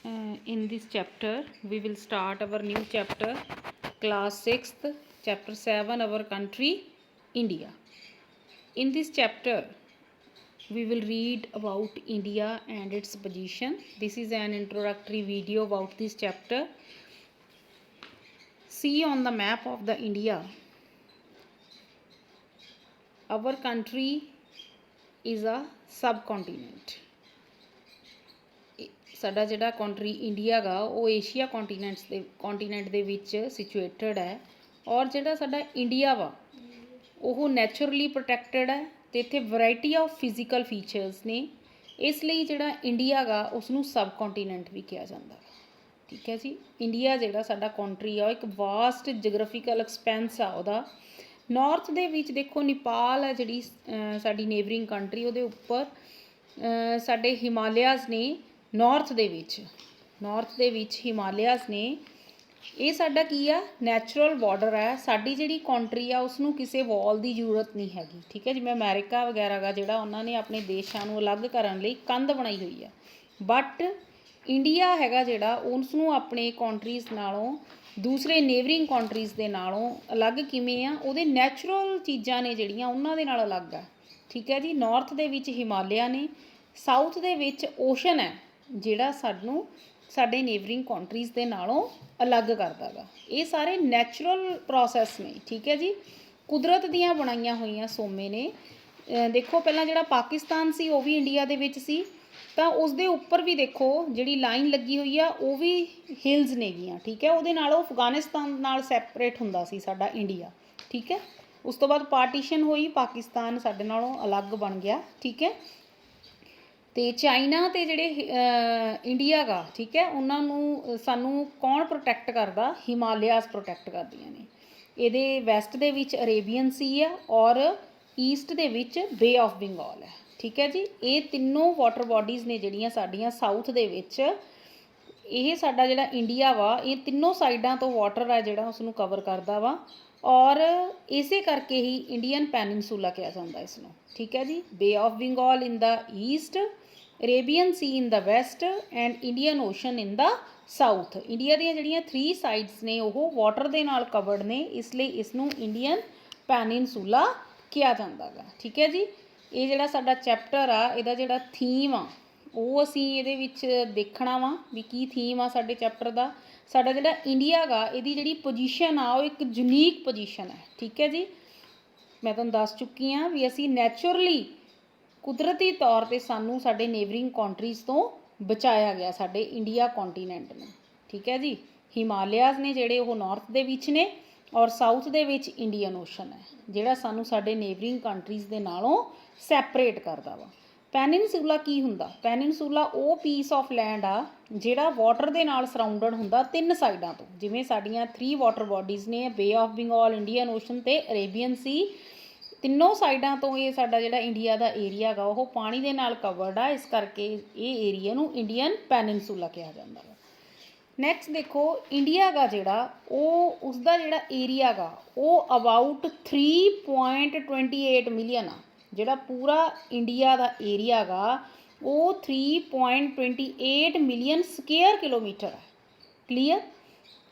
In this chapter we will start our new chapter, class 6th, chapter 7, our country India. In this chapter we will read about India and its position. This is an introductory video about this chapter. See on the map of the India, our country is a subcontinent. ਸਾਡਾ ਜਿਹੜਾ country India ਗਾ ਉਹ Asia continent ਦੇ ਵਿੱਚ situated ਹੈ, ਔਰ ਜਿਹੜਾ ਸਾਡਾ ਇੰਡੀਆ ਵਾ ਉਹ ਨੈਚੁਰਲੀ ਪ੍ਰੋਟੈਕਟਡ ਹੈ ਅਤੇ ਇੱਥੇ ਵੈਰਾਈਟੀ ਆਫ ਫਿਜ਼ੀਕਲ ਫੀਚਰਸ ਨੇ। ਇਸ ਲਈ ਜਿਹੜਾ ਇੰਡੀਆ ਗਾ ਉਸ ਨੂੰ ਸਬ ਕੰਟੀਨੈਂਟ ਵੀ ਕਿਹਾ ਜਾਂਦਾ। ਠੀਕ ਹੈ ਜੀ, ਇੰਡੀਆ ਜਿਹੜਾ ਸਾਡਾ ਕੰਟਰੀ ਆ ਉਹ ਇੱਕ ਵਾਸਟ ਜਗ੍ਰਾਫੀਕਲ ਐਕਸਪੈਂਸ ਆ ਉਹਦਾ। ਨੌਰਥ ਦੇ ਵਿੱਚ ਦੇਖੋ ਨੇਪਾਲ ਹੈ ਜਿਹੜੀ ਸਾਡੀ ਨੇਬਰਿੰਗ ਕੰਟਰੀ, ਉਹਦੇ ਉੱਪਰ ਸਾਡੇ ਹਿਮਾਲਿਆਜ਼ ਨੇ। ਨੌਰਥ ਦੇ ਵਿੱਚ ਹਿਮਾਲਿਆਜ਼ ਨੇ। ਇਹ ਸਾਡਾ ਕੀ ਆ, ਨੈਚੁਰਲ ਬਾਰਡਰ ਹੈ। ਸਾਡੀ ਜਿਹੜੀ ਕੰਟਰੀ ਆ ਉਸ ਨੂੰ ਕਿਸੇ ਵਾਲ ਦੀ ਜ਼ਰੂਰਤ ਨਹੀਂ ਹੈਗੀ। ਠੀਕ ਹੈ, ਜਿਵੇਂ ਅਮਰੀਕਾ ਵਗੈਰਾ ਗਾ ਜਿਹੜਾ ਉਹਨਾਂ ਨੇ ਆਪਣੇ ਦੇਸ਼ਾਂ ਨੂੰ ਅਲੱਗ ਕਰਨ ਲਈ ਕੰਧ ਬਣਾਈ ਹੋਈ ਆ, ਬਟ ਇੰਡੀਆ ਹੈਗਾ ਜਿਹੜਾ ਉਸ ਨੂੰ ਆਪਣੇ ਕੰਟਰੀਜ਼ ਨਾਲੋਂ, ਦੂਸਰੇ ਨੇਬਰਿੰਗ ਕੰਟਰੀਜ਼ ਦੇ ਨਾਲੋਂ ਅਲੱਗ ਕਿਵੇਂ ਆ, ਉਹਦੇ ਨੈਚੁਰਲ ਚੀਜ਼ਾਂ ਨੇ ਜਿਹੜੀਆਂ ਉਹਨਾਂ ਦੇ ਨਾਲ ਅਲੱਗ ਆ। ਠੀਕ ਹੈ ਜੀ, ਨੌਰਥ ਦੇ ਵਿੱਚ ਹਿਮਾਲਿਆ ਨੇ, ਸਾਊਥ ਦੇ ਵਿੱਚ ਓਸ਼ਨ ਹੈ ਜਿਹੜਾ ਸਾਨੂੰ ਸਾਡੇ ਨੇਬਰਿੰਗ ਕੰਟਰੀਜ਼ ਦੇ ਨਾਲੋਂ ਅਲੱਗ ਕਰਦਾ ਗਾ। ਇਹ ਸਾਰੇ ਨੈਚੁਰਲ ਪ੍ਰੋਸੈਸ ਨੇ। ਠੀਕ ਹੈ ਜੀ, ਕੁਦਰਤ ਦੀਆਂ ਬਣਾਈਆਂ ਹੋਈਆਂ ਸੋਮੇ ਨੇ। ਦੇਖੋ ਪਹਿਲਾਂ ਜਿਹੜਾ ਪਾਕਿਸਤਾਨ ਸੀ ਉਹ ਵੀ ਇੰਡੀਆ ਦੇ ਵਿੱਚ ਸੀ, ਤਾਂ ਉਸ ਦੇ ਉੱਪਰ ਵੀ ਦੇਖੋ ਜਿਹੜੀ ਲਾਈਨ ਲੱਗੀ ਹੋਈ ਆ ਉਹ ਵੀ ਹਿਲਸ ਨੇਗੀਆਂ। ਠੀਕ ਹੈ, ਉਹਦੇ ਨਾਲ ਉਹ ਅਫਗਾਨਿਸਤਾਨ ਨਾਲ ਸੈਪਰੇਟ ਹੁੰਦਾ ਸੀ ਸਾਡਾ ਇੰਡੀਆ। ਠੀਕ ਹੈ, ਉਸ ਤੋਂ ਬਾਅਦ ਪਾਰਟੀਸ਼ਨ ਹੋਈ, ਪਾਕਿਸਤਾਨ ਸਾਡੇ ਨਾਲੋਂ ਅਲੱਗ ਬਣ ਗਿਆ। ਠੀਕ ਹੈ, ਅਤੇ ਚਾਈਨਾ ਅਤੇ ਜਿਹੜੇ ਇੰਡੀਆ ਗਾ, ਠੀਕ ਹੈ, ਉਹਨਾਂ ਨੂੰ ਸਾਨੂੰ ਕੌਣ ਪ੍ਰੋਟੈਕਟ ਕਰਦਾ, ਹਿਮਾਲਿਆਜ਼ ਪ੍ਰੋਟੈਕਟ ਕਰਦੀਆਂ ਨੇ। ਇਹਦੇ ਵੈਸਟ ਦੇ ਵਿੱਚ ਅਰੇਬੀਅਨ ਸੀ ਆ, ਔਰ ਈਸਟ ਦੇ ਵਿੱਚ ਬੇ ਆਫ ਬੰਗਾਲ ਹੈ। ਠੀਕ ਹੈ ਜੀ, ਇਹ ਤਿੰਨੋਂ ਵਾਟਰ ਬਾਡੀਜ਼ ਨੇ ਜਿਹੜੀਆਂ ਸਾਡੀਆਂ ਸਾਊਥ ਦੇ ਵਿੱਚ। ਇਹ ਸਾਡਾ ਜਿਹੜਾ ਇੰਡੀਆ ਵਾ ਇਹ ਤਿੰਨੋਂ ਸਾਈਡਾਂ ਤੋਂ ਵਾਟਰ ਆ ਜਿਹੜਾ ਉਸ ਨੂੰ ਕਵਰ ਕਰਦਾ ਵਾ, ਔਰ ਇਸੇ ਕਰਕੇ ਹੀ ਇੰਡੀਅਨ ਪੈਨਿਨਸੂਲਾ ਕਿਹਾ ਜਾਂਦਾ ਇਸ ਨੂੰ। ਠੀਕ ਹੈ ਜੀ, bay of Bengal in the east, Arabian sea in the west and Indian ocean in the south. India ਦੀਆਂ ਜਿਹੜੀਆਂ 3 ਸਾਈਡਸ ਨੇ ਉਹ ਵਾਟਰ ਦੇ ਨਾਲ ਕਵਰਡ ਨੇ, ਇਸ ਲਈ ਇਸ ਨੂੰ ਇੰਡੀਅਨ ਪੈਨਿਨਸੂਲਾ ਕਿਹਾ ਜਾਂਦਾ ਗਾ। ਠੀਕ ਹੈ ਜੀ, ਇਹ ਜਿਹੜਾ ਸਾਡਾ ਚੈਪਟਰ ਆ ਇਹਦਾ ਜਿਹੜਾ ਥੀਮ ਆ ਉਹ ਅਸੀਂ ਇਹਦੇ ਵਿੱਚ ਦੇਖਣਾ ਵਾ ਵੀ ਕੀ ਥੀਮ ਆ ਸਾਡੇ ਚੈਪਟਰ ਦਾ। ਸਾਡਾ ਜਿਹੜਾ ਇੰਡੀਆ ਗਾ ਇਹਦੀ ਜਿਹੜੀ ਪੋਜੀਸ਼ਨ ਆ ਉਹ ਇੱਕ ਯੂਨੀਕ ਪੋਜੀਸ਼ਨ ਹੈ। ਠੀਕ ਹੈ ਜੀ, ਮੈਂ ਤੁਹਾਨੂੰ ਦੱਸ ਚੁੱਕੀ ਹਾਂ ਵੀ ਅਸੀਂ ਨੈਚੁਰਲੀ ਕੁਦਰਤੀ ਤੌਰ 'ਤੇ ਸਾਨੂੰ ਸਾਡੇ ਨੇਬਰਿੰਗ ਕੰਟਰੀਜ਼ ਤੋਂ ਬਚਾਇਆ ਗਿਆ, ਸਾਡੇ ਇੰਡੀਆ ਕੰਟੀਨੈਂਟ ਨੂੰ। ਠੀਕ ਹੈ ਜੀ, ਹਿਮਾਲਿਆਜ਼ ਨੇ ਜਿਹੜੇ ਉਹ ਨੌਰਥ ਦੇ ਵਿੱਚ ਨੇ, ਔਰ ਸਾਊਥ ਦੇ ਵਿੱਚ ਇੰਡੀਅਨ ਓਸ਼ਨ ਹੈ ਜਿਹੜਾ ਸਾਨੂੰ ਸਾਡੇ ਨੇਬਰਿੰਗ ਕੰਟਰੀਜ਼ ਦੇ ਨਾਲੋਂ ਸੈਪਰੇਟ ਕਰਦਾ ਵਾ। ਪੈਨਿਨਸੂਲਾ ਕੀ ਹੁੰਦਾ, ਪੈਨਿਨਸੂਲਾ ਉਹ ਪੀਸ ਆਫ ਲੈਂਡ ਆ ਜਿਹੜਾ ਵਾਟਰ ਦੇ ਨਾਲ ਸਰਾਊਂਡਡ ਹੁੰਦਾ 3 ਸਾਈਡਾਂ ਤੋਂ। ਜਿਵੇਂ ਸਾਡੀਆਂ 3 ਵਾਟਰ ਬਾਡੀਜ਼ ਨੇ, ਬੇ ਆਫ ਬੰਗਾਲ, ਇੰਡੀਅਨ ਓਸ਼ਨ ਅਤੇ ਅਰੇਬੀਅਨ ਸੀ। ਤਿੰਨੋਂ ਸਾਈਡਾਂ ਤੋਂ ਇਹ ਸਾਡਾ ਜਿਹੜਾ ਇੰਡੀਆ ਦਾ ਏਰੀਆ ਗਾ ਉਹ ਪਾਣੀ ਦੇ ਨਾਲ ਕਵਰਡ ਆ, ਇਸ ਕਰਕੇ ਇਹ ਏਰੀਆ ਨੂੰ ਇੰਡੀਅਨ ਪੈਨਿਨਸੂਲਾ ਕਿਹਾ ਜਾਂਦਾ ਵਾ। ਨੈਕਸਟ ਦੇਖੋ ਇੰਡੀਆ ਗਾ ਜਿਹੜਾ ਉਹ ਉਸਦਾ ਜਿਹੜਾ ਏਰੀਆ ਗਾ ਉਹ ਅਬਾਊਟ 3.28 ਮਿਲੀਅਨ ਆ। ਜਿਹੜਾ ਪੂਰਾ ਇੰਡੀਆ ਦਾ ਏਰੀਆ ਗਾ ਉਹ 3.28 ਮਿਲੀਅਨ ਸਕੁਏਅਰ ਕਿਲੋਮੀਟਰ ਹੈ। ਕਲੀਅਰ,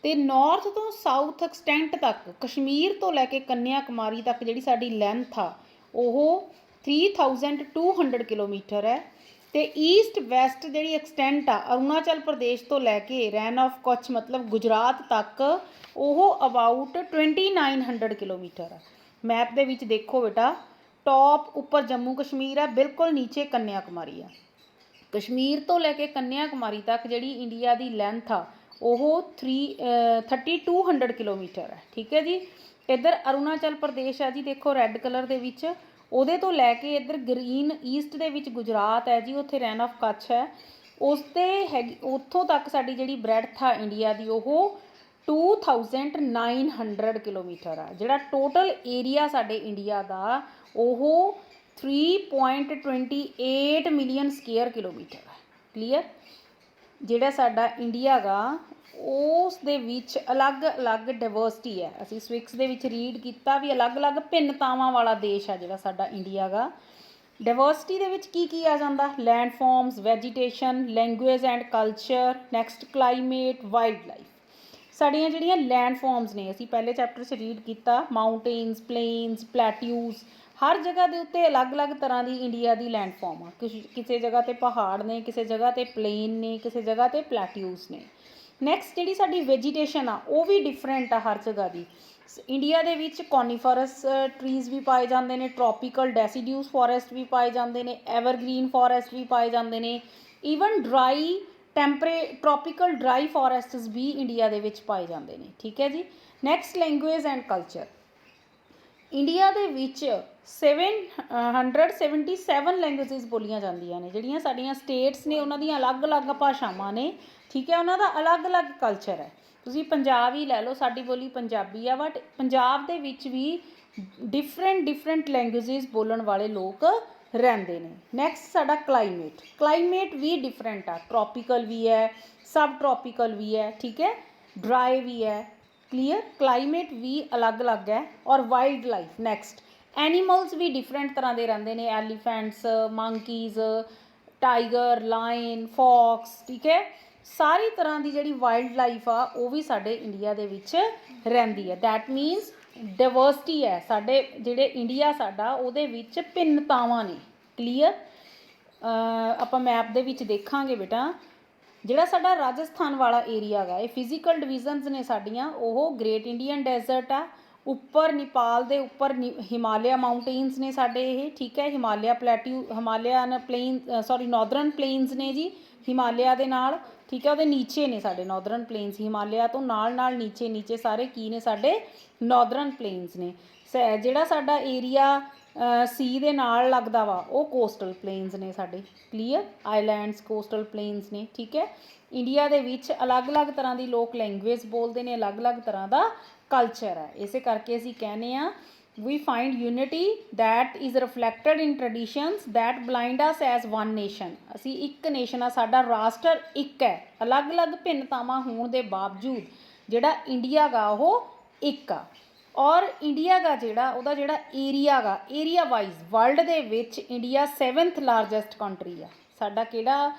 ਅਤੇ ਨੌਰਥ ਤੋਂ ਸਾਊਥ ਐਕਸਟੈਂਟ ਤੱਕ, ਕਸ਼ਮੀਰ ਤੋਂ ਲੈ ਕੇ ਕੰਨਿਆ ਕੁਮਾਰੀ ਤੱਕ ਜਿਹੜੀ ਸਾਡੀ ਲੈਂਥ ਆ ਉਹ 3200 ਕਿਲੋਮੀਟਰ ਹੈ। ਅਤੇ ਈਸਟ ਵੈਸਟ ਜਿਹੜੀ ਐਕਸਟੈਂਟ ਆ ਅਰੁਣਾਚਲ ਪ੍ਰਦੇਸ਼ ਤੋਂ ਲੈ ਕੇ ਰੈਨ ਆਫ ਕੱਛ ਮਤਲਬ ਗੁਜਰਾਤ ਤੱਕ ਉਹ ਅਬਾਊਟ 2900 ਕਿਲੋਮੀਟਰ ਆ। ਮੈਪ ਦੇ ਵਿੱਚ ਦੇਖੋ ਬੇਟਾ, ਟੌਪ ਉੱਪਰ ਜੰਮੂ ਕਸ਼ਮੀਰ ਆ, ਬਿਲਕੁਲ ਨੀਚੇ ਕੰਨਿਆ ਕੁਮਾਰੀ ਆ। ਕਸ਼ਮੀਰ ਤੋਂ ਲੈ ਕੇ ਕੰਨਿਆ ਕੁਮਾਰੀ ਤੱਕ ਜਿਹੜੀ ਇੰਡੀਆ ਦੀ ਲੈਂਥ ਆ ਉਹ 3200 ਕਿਲੋਮੀਟਰ ਹੈ। ਠੀਕ ਹੈ ਜੀ, ਇੱਧਰ ਅਰੁਣਾਚਲ ਪ੍ਰਦੇਸ਼ ਆ ਜੀ, ਦੇਖੋ ਰੈੱਡ ਕਲਰ ਦੇ ਵਿੱਚ, ਉਹਦੇ ਤੋਂ ਲੈ ਕੇ ਇੱਧਰ ਗਰੀਨ ਈਸਟ ਦੇ ਵਿੱਚ ਗੁਜਰਾਤ ਹੈ ਜੀ, ਉੱਥੇ ਰੈਨ ਆਫ ਕੱਛ ਹੈ। ਉਸ 'ਤੇ ਹੈਗੀ ਉੱਥੋਂ ਤੱਕ ਸਾਡੀ ਜਿਹੜੀ ਬ੍ਰੈਡਥ ਆ ਇੰਡੀਆ ਦੀ ਉਹ 2900 ਕਿਲੋਮੀਟਰ ਆ। ਜਿਹੜਾ ਟੋਟਲ ਏਰੀਆ ਸਾਡੇ ਇੰਡੀਆ ਦਾ ਉਹ 3.28 ਮਿਲੀਅਨ ਸਕੁਏਅਰ ਕਿਲੋਮੀਟਰ ਹੈ। ਕਲੀਅਰ, ਜਿਹੜਾ ਸਾਡਾ ਇੰਡੀਆ ਗਾ ਉਸ ਦੇ ਵਿੱਚ ਅਲੱਗ-ਅਲੱਗ ਡਾਇਵਰਸਿਟੀ ਹੈ। ਅਸੀਂ ਸਵਿਕਸ ਦੇ ਵਿੱਚ ਰੀਡ ਕੀਤਾ ਵੀ ਅਲੱਗ-ਅਲੱਗ ਭਿੰਨਤਾਵਾਂ ਵਾਲਾ ਦੇਸ਼ ਆ ਜਿਹੜਾ ਸਾਡਾ ਇੰਡੀਆ ਗਾ। ਡਾਇਵਰਸਿਟੀ ਦੇ ਵਿੱਚ ਕੀ ਆ ਜਾਂਦਾ? Landforms, vegetation, language and culture, next climate, wildlife. ਸਾਡੀਆਂ ਜਿਹੜੀਆਂ ਲੈਂਡ ਫਾਰਮਸ ਨੇ, ਅਸੀਂ ਪਹਿਲੇ ਚੈਪਟਰ 'ਚ ਰੀਡ ਕੀਤਾ, ਮਾਊਂਟੇਨਸ, ਪਲੇਨਸ, ਪਲੈਟਿਊਜ਼, ਹਰ ਜਗ੍ਹਾ ਦੇ ਉੱਤੇ ਅਲੱਗ-ਅਲੱਗ ਤਰ੍ਹਾਂ ਦੀ ਇੰਡੀਆ ਦੀ ਲੈਂਡ ਫਾਰਮ ਆ। ਕਿਸੇ ਜਗ੍ਹਾ 'ਤੇ ਪਹਾੜ ਨੇ, ਕਿਸੇ ਜਗ੍ਹਾ 'ਤੇ ਪਲੇਨ ਨੇ, ਕਿਸੇ ਜਗ੍ਹਾ 'ਤੇ ਪਲੈਟਿਊਜ਼ ਨੇ। ਨੈਕਸਟ ਜਿਹੜੀ ਸਾਡੀ ਵੈਜੀਟੇਸ਼ਨ ਆ ਉਹ ਵੀ ਡਿਫਰੈਂਟ ਆ ਹਰ ਜਗ੍ਹਾ ਦੀ। ਇੰਡੀਆ ਦੇ ਵਿੱਚ ਕੋਨੀਫਰਸ ਟਰੀਜ਼ ਵੀ ਪਾਏ ਜਾਂਦੇ ਨੇ, ਟਰੋਪੀਕਲ ਡੈਸੀਡਿਊਸ ਫੋਰੈਸਟ ਵੀ ਪਾਏ ਜਾਂਦੇ ਨੇ, ਐਵਰਗ੍ਰੀਨ ਫੋਰੈਸਟ ਵੀ ਪਾਏ ਜਾਂਦੇ ਨੇ, ਈਵਨ ਡਰਾਈ ਟਰੋਪੀਕਲ ਡਰਾਈ ਫੋਰੈਸਟਸ ਵੀ ਇੰਡੀਆ ਦੇ ਵਿੱਚ ਪਾਏ ਜਾਂਦੇ ਨੇ। ਠੀਕ ਹੈ ਜੀ। Next language and culture. India ਦੇ ਵਿੱਚ 777 ਲੈਂਗੁਏਜਿਸ ਬੋਲੀਆਂ ਜਾਂਦੀਆਂ ਨੇ। ਜਿਹੜੀਆਂ ਸਾਡੀਆਂ ਸਟੇਟਸ ਨੇ ਉਹਨਾਂ ਦੀਆਂ ਅਲੱਗ-ਅਲੱਗ ਭਾਸ਼ਾਵਾਂ ਨੇ। ਠੀਕ ਹੈ, ਉਹਨਾਂ ਦਾ ਅਲੱਗ-ਅਲੱਗ ਕਲਚਰ ਹੈ। ਤੁਸੀਂ ਪੰਜਾਬ ਹੀ ਲੈ ਲਓ, ਸਾਡੀ ਬੋਲੀ ਪੰਜਾਬੀ ਆ, ਬਟ ਪੰਜਾਬ ਦੇ ਵਿੱਚ ਵੀ ਡਿਫਰੈਂਟ ਲੈਂਗੁਏਜਿਸ ਬੋਲਣ ਵਾਲੇ ਲੋਕ ਰਹਿੰਦੇ ਨੇ। ਨੈਕਸਟ ਸਾਡਾ ਕਲਾਈਮੇਟ। ਕਲਾਈਮੇਟ ਵੀ ਡਿਫਰੈਂਟ ਆ, ਟਰੋਪੀਕਲ ਵੀ ਹੈ, ਸਬ ਟਰੋਪੀਕਲ ਵੀ ਹੈ, ਠੀਕ ਹੈ, ਡਰਾਈ ਵੀ ਹੈ। ਕਲੀਅਰ? ਕਲਾਈਮੇਟ ਵੀ ਅਲੱਗ-ਅਲੱਗ ਹੈ। ਔਰ ਵਾਈਲਡ ਲਾਈਫ। ਨੈਕਸਟ ਐਨੀਮਲਸ ਵੀ ਡਿਫਰੈਂਟ ਤਰ੍ਹਾਂ ਦੇ ਰਹਿੰਦੇ ਨੇ, ਐਲੀਫੈਂਟਸ, ਮੰਕੀਜ਼, ਟਾਈਗਰ, ਲਾਇਨ, ਫੌਕਸ। ਠੀਕ ਹੈ, ਸਾਰੀ ਤਰ੍ਹਾਂ ਦੀ ਜਿਹੜੀ ਵਾਈਲਡ ਲਾਈਫ ਆ ਉਹ ਵੀ ਸਾਡੇ ਇੰਡੀਆ ਦੇ ਵਿੱਚ ਰਹਿੰਦੀ ਹੈ। ਦੈਟ ਮੀਨਸ ਡਾਇਵਰਸਿਟੀ ਹੈ ਸਾਡੇ ਜਿਹੜੇ ਇੰਡੀਆ ਸਾਡਾ, ਉਹਦੇ ਵਿੱਚ ਭਿੰਨਤਾਵਾਂ ਨੇ। ਕਲੀਅਰ? ਆਪਾਂ ਮੈਪ ਦੇ ਵਿੱਚ ਦੇਖਾਂਗੇ ਬੇਟਾ, ਜਿਹੜਾ ਸਾਡਾ ਰਾਜਸਥਾਨ ਵਾਲਾ ਏਰੀਆ ਗਾ, ਇਹ ਫਿਜ਼ੀਕਲ ਡਿਵੀਜ਼ਨਸ ਨੇ ਸਾਡੀਆਂ। ਉਹ ਗ੍ਰੇਟ ਇੰਡੀਅਨ ਡੈਜ਼ਰਟ ਆ, ਉੱਪਰ ਨੇਪਾਲ ਦੇ ਉੱਪਰ ਹਿਮਾਲਿਆ ਮਾਊਂਟੇਨਸ ਨੇ ਸਾਡੇ ਇਹ। ਠੀਕ ਹੈ, ਹਿਮਾਲਿਆਨ ਪਲੇਨ, ਸੌਰੀ ਨੌਰਦਰਨ ਪਲੇਨਸ ਨੇ ਜੀ ਹਿਮਾਲਿਆ ਦੇ ਨਾਲ। ਠੀਕ ਹੈ, ਉਹਦੇ ਨੀਚੇ ਨੇ ਸਾਡੇ ਨੌਰਦਰਨ ਪਲੇਨਸ, ਹਿਮਾਲਿਆ ਤੋਂ ਨਾਲ ਨੀਚੇ ਸਾਰੇ ਕੀ ਨੇ ਸਾਡੇ? ਨੌਰਦਰਨ ਪਲੇਨਸ ਨੇ। ਜਿਹੜਾ ਸਾਡਾ ਏਰੀਆ ਸੀ ਦੇ ਨਾਲ ਲੱਗਦਾ ਵਾ ਉਹ ਕੋਸਟਲ ਪਲੇਨਸ ਨੇ ਸਾਡੇ। ਕਲੀਅਰ? ਆਈਲੈਂਡਸ, ਕੋਸਟਲ ਪਲੇਨਸ ਨੇ। ਠੀਕ ਹੈ, ਇੰਡੀਆ ਦੇ ਵਿੱਚ ਅਲੱਗ-ਅਲੱਗ ਤਰ੍ਹਾਂ ਦੀ ਲੋਕ ਲੈਂਗੁਏਜ ਬੋਲਦੇ ਨੇ, ਅਲੱਗ-ਅਲੱਗ ਤਰ੍ਹਾਂ ਦਾ ਕਲਚਰ ਹੈ। ਇਸੇ ਕਰਕੇ ਅਸੀਂ ਕਹਿੰਦੇ ਹਾਂ we find unity that is reflected in traditions that blind us as one nation। ਅਸੀਂ ਇੱਕ ਨੇਸ਼ਨ ਆ, ਸਾਡਾ ਰਾਸ਼ਟਰ ਇੱਕ ਹੈ। ਅਲੱਗ-ਅਲੱਗ ਭਿੰਨਤਾਵਾਂ ਹੋਣ ਦੇ ਬਾਵਜੂਦ ਜਿਹੜਾ ਇੰਡੀਆ ਗਾ ਉਹ ਇੱਕ ਆ। ਔਰ ਇੰਡੀਆ ਗਾ ਜਿਹੜਾ ਉਹਦਾ ਜਿਹੜਾ ਏਰੀਆ ਗਾ, ਏਰੀਆ ਵਾਈਜ਼ ਵਰਲਡ ਦੇ ਵਿੱਚ ਇੰਡੀਆ 7th ਲਾਰਜੈਸਟ ਕੰਟਰੀ ਆ। ਸਾਡਾ ਕਿਹੜਾ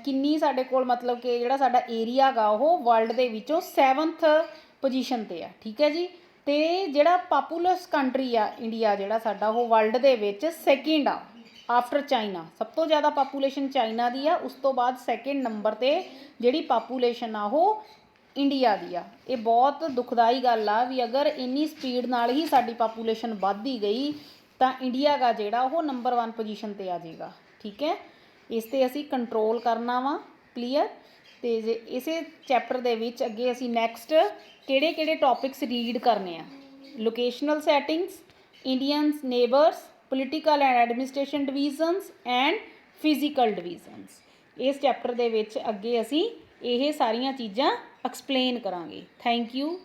ਕਿੰਨੀ ਸਾਡੇ ਕੋਲ ਮਤਲਬ ਕਿ ਜਿਹੜਾ ਸਾਡਾ ਏਰੀਆ ਗਾ ਉਹ ਵਰਲਡ ਦੇ ਵਿੱਚੋਂ 7th ਪੋਜੀਸ਼ਨ 'ਤੇ ਆ। ਠੀਕ ਹੈ ਜੀ। ਅਤੇ ਜਿਹੜਾ ਪਾਪੂਲਸ ਕੰਟਰੀ ਆ ਇੰਡੀਆ ਜਿਹੜਾ ਸਾਡਾ, ਉਹ ਵਰਲਡ ਦੇ ਵਿੱਚ 2nd ਆ ਆਫਟਰ ਚਾਈਨਾ। ਸਭ ਤੋਂ ਜ਼ਿਆਦਾ ਪਾਪੂਲੇਸ਼ਨ ਚਾਈਨਾ ਦੀ ਆ, ਉਸ ਤੋਂ ਬਾਅਦ 2nd ਨੰਬਰ 'ਤੇ ਜਿਹੜੀ ਪਾਪੂਲੇਸ਼ਨ ਆ ਉਹ ਇੰਡੀਆ ਦੀ ਆ। ਇਹ ਬਹੁਤ ਦੁਖਦਾਈ ਗੱਲ ਆ ਵੀ ਅਗਰ ਇੰਨੀ ਸਪੀਡ ਨਾਲ ਹੀ ਸਾਡੀ ਪਾਪੂਲੇਸ਼ਨ ਵੱਧਦੀ ਗਈ ਤਾਂ ਇੰਡੀਆ ਗਾ ਜਿਹੜਾ ਉਹ ਨੰਬਰ 1 ਪੋਜੀਸ਼ਨ 'ਤੇ ਆ ਜਾਏਗਾ। ਠੀਕ ਹੈ, ਇਸ 'ਤੇ ਅਸੀਂ ਕੰਟਰੋਲ ਕਰਨਾ ਵਾ। ਕਲੀਅਰ? ਅਤੇ ਜੇ ਇਸੇ ਚੈਪਟਰ ਦੇ ਵਿੱਚ ਅੱਗੇ ਅਸੀਂ ਨੈਕਸਟ ਕਿਹੜੇ ਟੌਪਿਕਸ ਰੀਡ ਕਰਨੇ ਆ? Locational settings, Indians neighbours, political and administration divisions and physical divisions. ਇਸ ਚੈਪਟਰ ਦੇ ਵਿੱਚ ਅੱਗੇ ਅਸੀਂ ਇਹ ਸਾਰੀਆਂ ਚੀਜ਼ਾਂ ਐਕਸਪਲੇਨ ਕਰਾਂਗੇ। Thank you.